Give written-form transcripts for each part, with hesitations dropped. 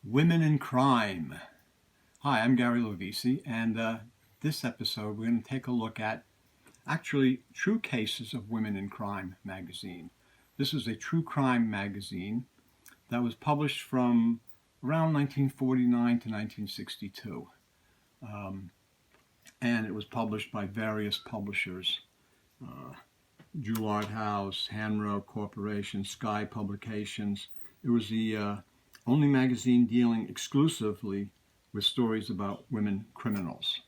Women in Crime. Hi, I'm Gary Lovisi, and this episode we're going to take a look at actually True Cases of Women in Crime magazine. This is a true crime magazine that was published from around 1949 to 1962. And it was published by various publishers. Juilliard House, Hanro Corporation, Sky Publications. It was the only magazine dealing exclusively with stories about women criminals.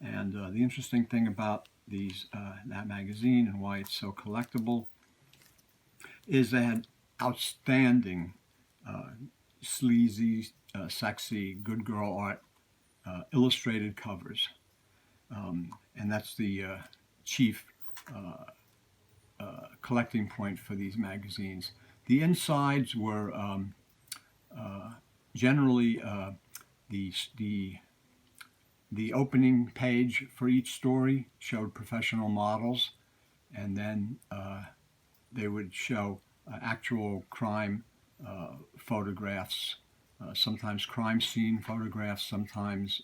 And the interesting thing about that magazine and why it's so collectible is they had outstanding, sleazy, sexy, good girl art, illustrated covers. And that's the chief collecting point for these magazines. The insides were generally the opening page for each story showed professional models, and then they would show actual crime photographs, sometimes crime scene photographs, sometimes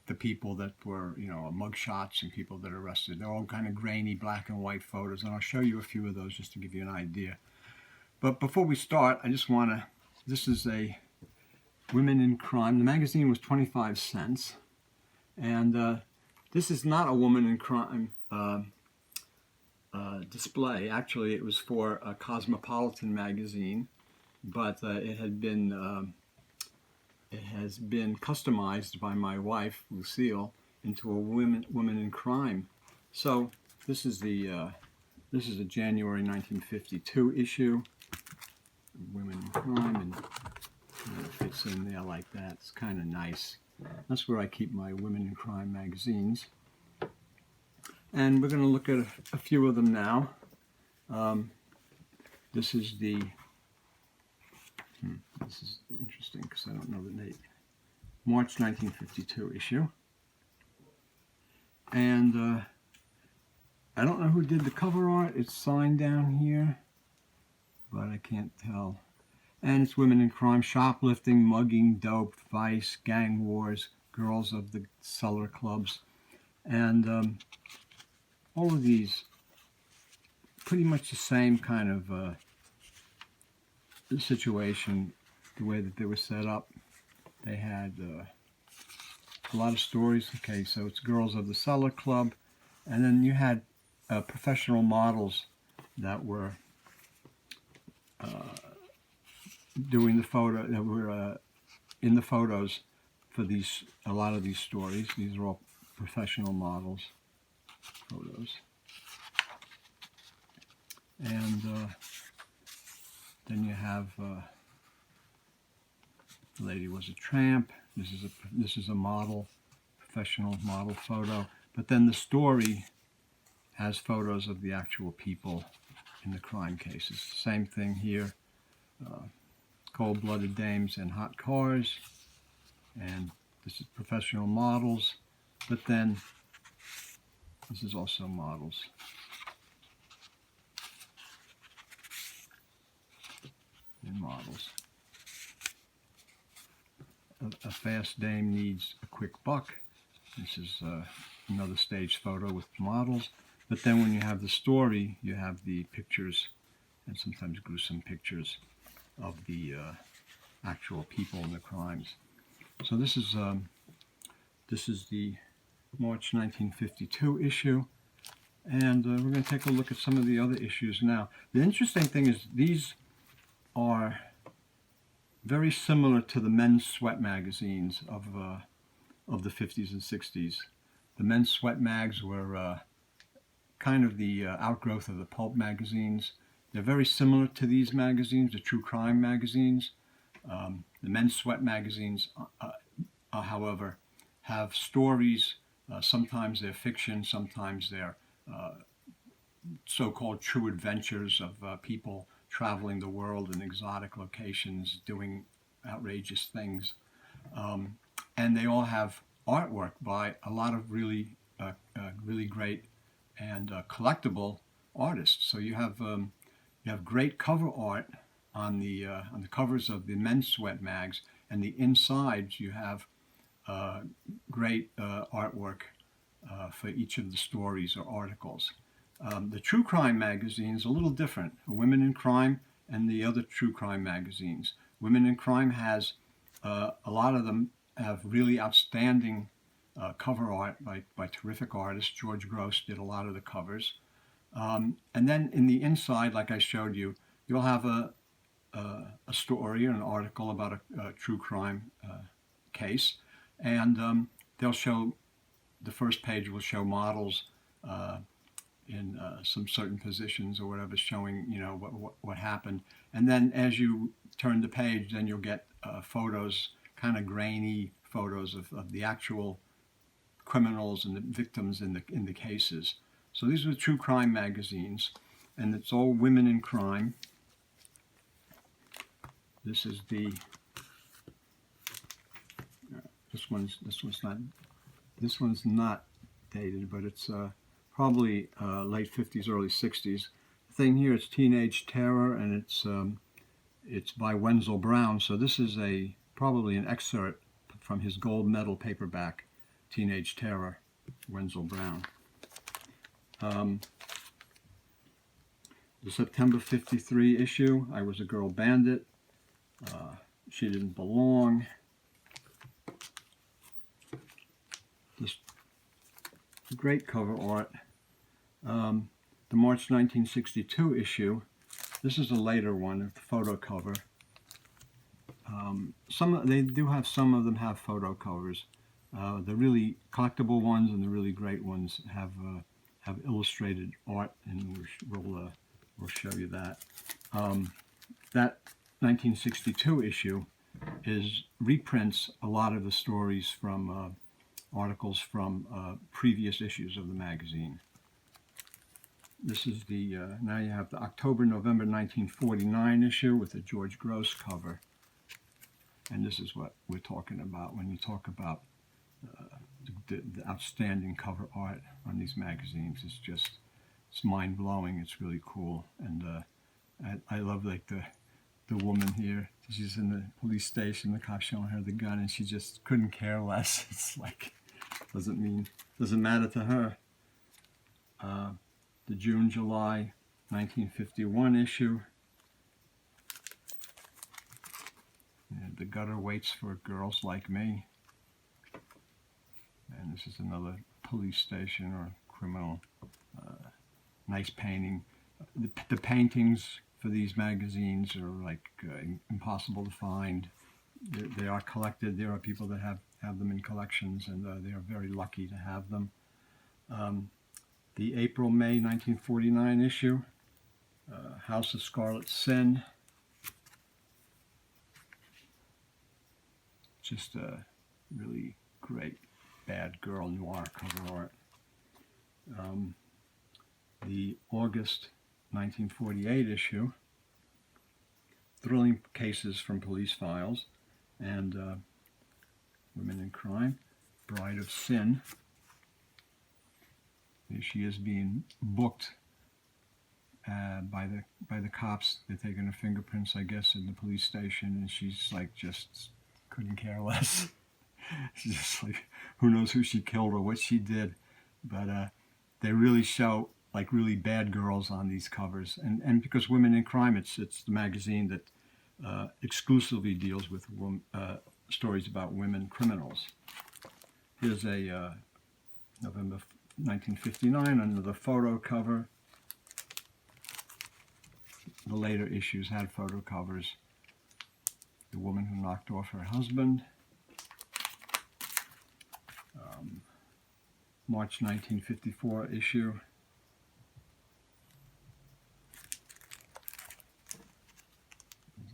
the people that were, mugshots and people that are arrested. They're all kind of grainy black and white photos, and I'll show you a few of those just to give you an idea. But before we start, I just want to, this is a Women in Crime. The magazine was 25 cents, and this is not a Woman in Crime display. Actually, it was for a Cosmopolitan magazine, but it has been customized by my wife, Lucille, into a Women in Crime. So this is a January 1952 issue, Women in Crime, and it fits in there like that. It's kind of nice. That's where I keep my Women in Crime magazines. And we're going to look at a few of them now. This is this is interesting because I don't know the date. March 1952 issue. And I don't know who did the cover art. It's signed down here, but I can't tell. And it's Women in Crime: shoplifting, mugging, dope, vice, gang wars, girls of the cellar clubs. And all of these pretty much the same kind of situation, the way that they were set up. They had a lot of stories. Okay, so it's girls of the cellar club, and then you had professional models that were doing the photo, that were in the photos for a lot of these stories. These are all professional models photos. And then you have The Lady Was a Tramp. This is a model, professional model photo. But then the story has photos of the actual people in the crime cases. Same thing here. Cold-blooded dames and hot cars. And this is professional models. But then this is also models. And models. A fast dame needs a quick buck. This is another stage photo with models. But then when you have the story, you have the pictures, and sometimes gruesome pictures of the actual people in the crimes. So this is the March 1952 issue, and we're going to take a look at some of the other issues now. The interesting thing is these are very similar to the men's sweat magazines of the 50s and 60s. The men's sweat mags were kind of the outgrowth of the pulp magazines. They're very similar to these magazines, the true crime magazines. The men's sweat magazines, however, have stories. Sometimes they're fiction, sometimes they're so-called true adventures of people traveling the world in exotic locations, doing outrageous things. And they all have artwork by a lot of really great and collectible artists. So you have great cover art on the covers of the men's sweat mags, and the insides you have great artwork for each of the stories or articles. The true crime magazine is a little different. Women in Crime and the other true crime magazines. Women in Crime has, a lot of them have really outstanding cover art by terrific artists. George Gross did a lot of the covers. And then in the inside, like I showed you, you'll have a story or an article about a true crime case. And they'll show, the first page will show models in some certain positions or whatever, showing, you know, what happened. And then as you turn the page, then you'll get photos, kind of grainy photos of the actual criminals and the victims in the cases. So these are the true crime magazines, and it's all women in crime. This is the this one's not dated, but it's probably late 50s, early 60s. The thing here is Teenage Terror, and it's by Wenzel Brown. So this is probably an excerpt from his gold medal paperback, Teenage Terror, Wenzel Brown. The September 53 issue, I Was a Girl Bandit, She Didn't Belong. This great cover art. The March 1962 issue, this is a later one, the photo cover. They do have, some of them have photo covers. The really collectible ones and the really great ones have illustrated art, and we'll show you that. That 1962 issue reprints a lot of the stories from articles from previous issues of the magazine. This is now you have the October-November 1949 issue with a George Gross cover. And this is what we're talking about when you talk about the outstanding cover art on these magazines. It's mind-blowing. It's really cool. And I love, like, the woman here. She's in the police station, the cop showing her the gun, and she just couldn't care less. It's like, doesn't matter to her. The June-July 1951 issue. And The Gutter Waits for Girls Like Me. And this is another police station or criminal. Nice painting. The paintings for these magazines are like impossible to find. They are collected. There are people that have them in collections, and they are very lucky to have them. The April-May 1949 issue, House of Scarlet Sin. Just a really great bad girl noir cover art. The August 1948 issue, Thrilling Cases from Police Files, and Women in Crime, Bride of Sin. Here she is being booked by the cops. They're taking her fingerprints, I guess, in the police station, and she's like just couldn't care less. She's just like, who knows who she killed or what she did. But they really show like really bad girls on these covers, and because Women in Crime, it's the magazine that exclusively deals with stories about women criminals. Here's a November 1959, another photo cover. The later issues had photo covers. The Woman Who Knocked Off Her Husband. March 1954 issue.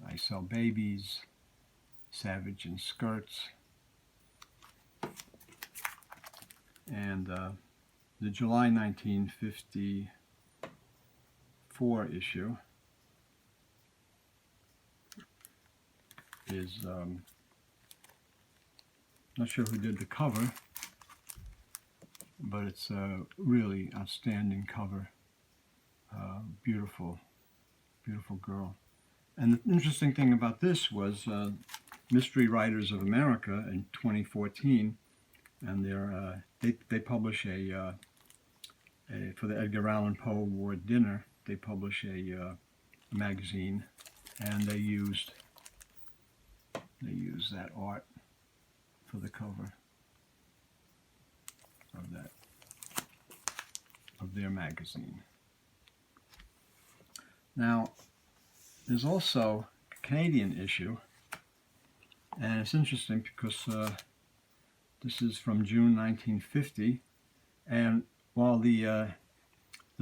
I Sell Babies, Savage in Skirts. And the July 1954 issue is, not sure who did the cover, but it's a really outstanding cover. Beautiful, beautiful girl. And the interesting thing about this was Mystery Writers of America in 2014, and they publish for the Edgar Allan Poe Award dinner. They publish a magazine, and they used that art for the cover of their magazine. Now, there's also a Canadian issue, and it's interesting because this is from June 1950, and while the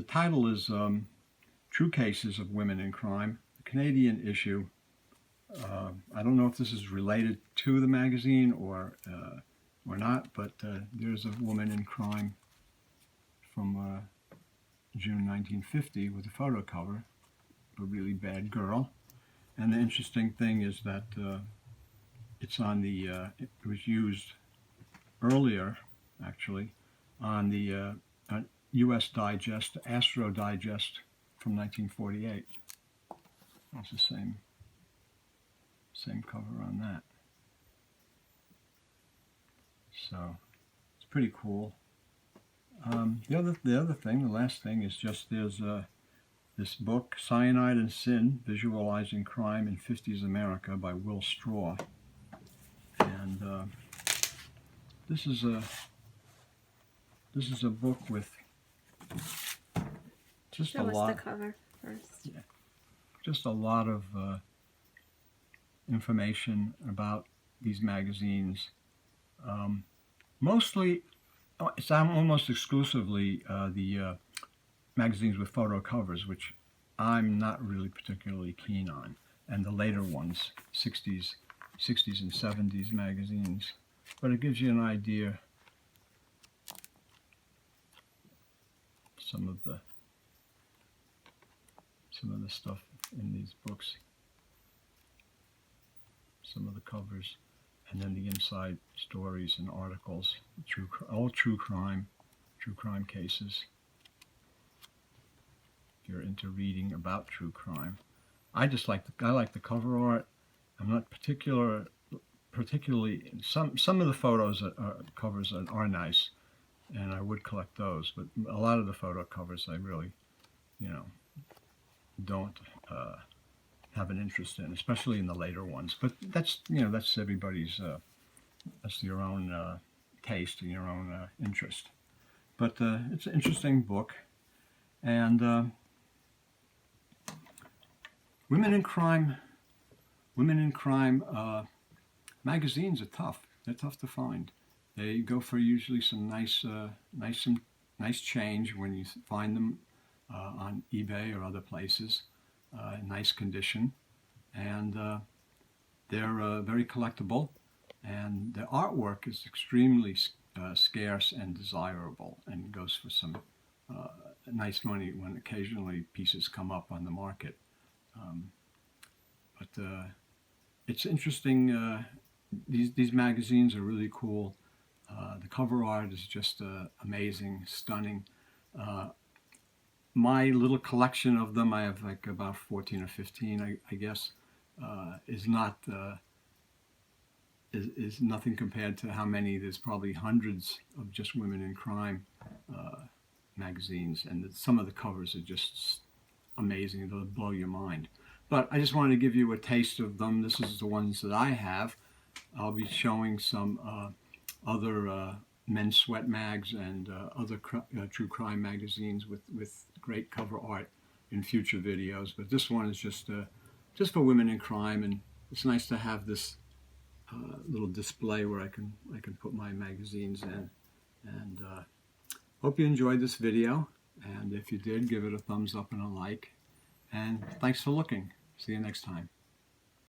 title is True Cases of Women in Crime, the Canadian issue, I don't know if this is related to the magazine or not, but there's a woman in crime from June 1950 with a photo cover, a really bad girl. And the interesting thing is that it's on the, it was used earlier, actually, on the U.S. Digest, Astro Digest from 1948. That's the same cover on that. So it's pretty cool. The other thing, the last thing, is just there's this book, Cyanide Sin, Visualizing Crime in 50s America by Will Straw. And this is a book with just Show us the cover first. Yeah, just a lot of information about these magazines. Mostly, it's almost exclusively the magazines with photo covers, which I'm not really particularly keen on, and the later ones, 60s and 70s magazines. But it gives you an idea some of the stuff in these books, some of the covers, and then the inside stories and articles, all true crime cases. If you're into reading about true crime, I like the cover art. I'm not particularly some of the photos covers are nice, and I would collect those. But a lot of the photo covers I really, don't have an interest in, especially in the later ones. But that's everybody's. That's your own taste and your own interest. But it's an interesting book, and women in crime magazines are tough. They're tough to find. They go for usually some nice change when you find them on eBay or other places, in nice condition, and they're very collectible, and the artwork is extremely scarce and desirable, and goes for some nice money when occasionally pieces come up on the market. But it's interesting. These magazines are really cool. The cover art is just amazing, stunning. My little collection of them, I have like about 14 or 15, I guess, is nothing compared to how many. There's probably hundreds of just women in crime magazines, and some of the covers are just amazing. They'll blow your mind. But I just wanted to give you a taste of them. This is the ones that I have. I'll be showing some other men's sweat mags and other true crime magazines with great cover art in future videos. But this one is just for women in crime, and it's nice to have this little display where I can put my magazines in. And hope you enjoyed this video, and if you did, give it a thumbs up and a like. And thanks for looking. See you next time.